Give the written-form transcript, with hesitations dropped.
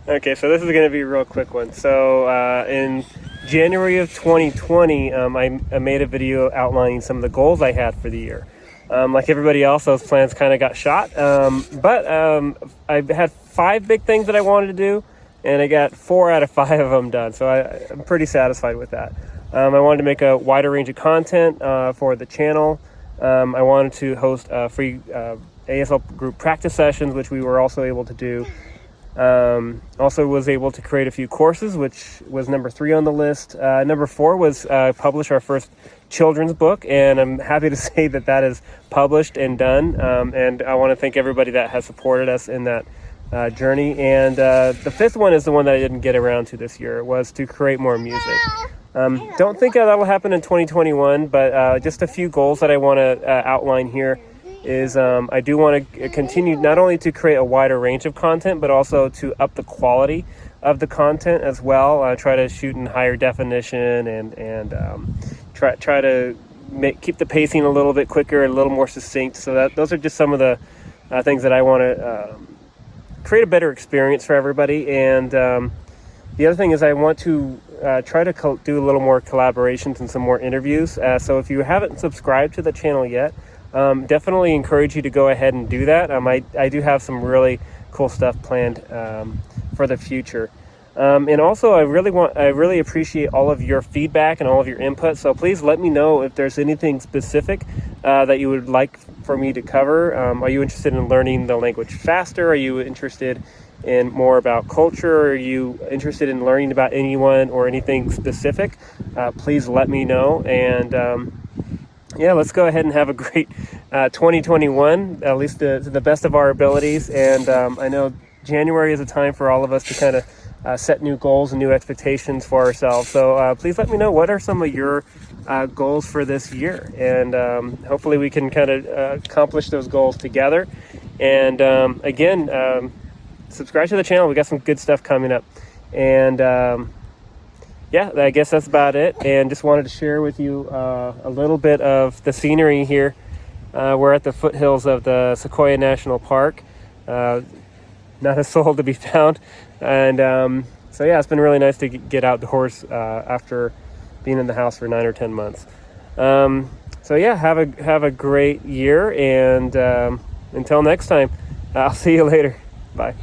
Okay, so this is going to be a real quick one. So in January of 2020, I made a video outlining some of the goals I had for the year. Like everybody else, those plans kind of got shot. But I had 5 big things that I wanted to do, and I got 4 out of 5 of them done. So I'm pretty satisfied with that. I wanted to make a wider range of content for the channel. I wanted to host free ASL group practice sessions, which we were also able to do. Also was able to create a few courses, which was number 3 on the list. Number 4 was publish our first children's book, and I'm happy to say that that is published and done. And I want to thank everybody that has supported us in that journey. And the 5th one is the one that I didn't get around to this year. It was to create more music. Don't think that'll happen in 2021, but just a few goals that I want to outline here is I do want to continue not only to create a wider range of content, but also to up the quality of the content as well. Try to shoot in higher definition and try to keep the pacing a little bit quicker and a little more succinct. So that those are just some of the things that I want to create a better experience for everybody. And the other thing is I want to try to do a little more collaborations and some more interviews. So if you haven't subscribed to the channel yet, definitely encourage you to go ahead and do that. I do have some really cool stuff planned for the future. And also I really appreciate all of your feedback and all of your input. So please let me know if there's anything specific that you would like for me to cover. Are you interested in learning the language faster? Are you interested in more about culture? Are you interested in learning about anyone or anything specific? Please let me know. And yeah, let's go ahead and have a great 2021, at least to the best of our abilities. And I know January is a time for all of us to kind of set new goals and new expectations for ourselves. So please let me know, what are some of your goals for this year? And hopefully we can kind of accomplish those goals together. And again, subscribe to the channel. We got some good stuff coming up. And yeah, I guess that's about it. And just wanted to share with you a little bit of the scenery here. We're at the foothills of the Sequoia National Park. Not a soul to be found. And so yeah, it's been really nice to get outdoors after being in the house for 9 or 10 months. So yeah, have a great year. And until next time, I'll see you later. Bye.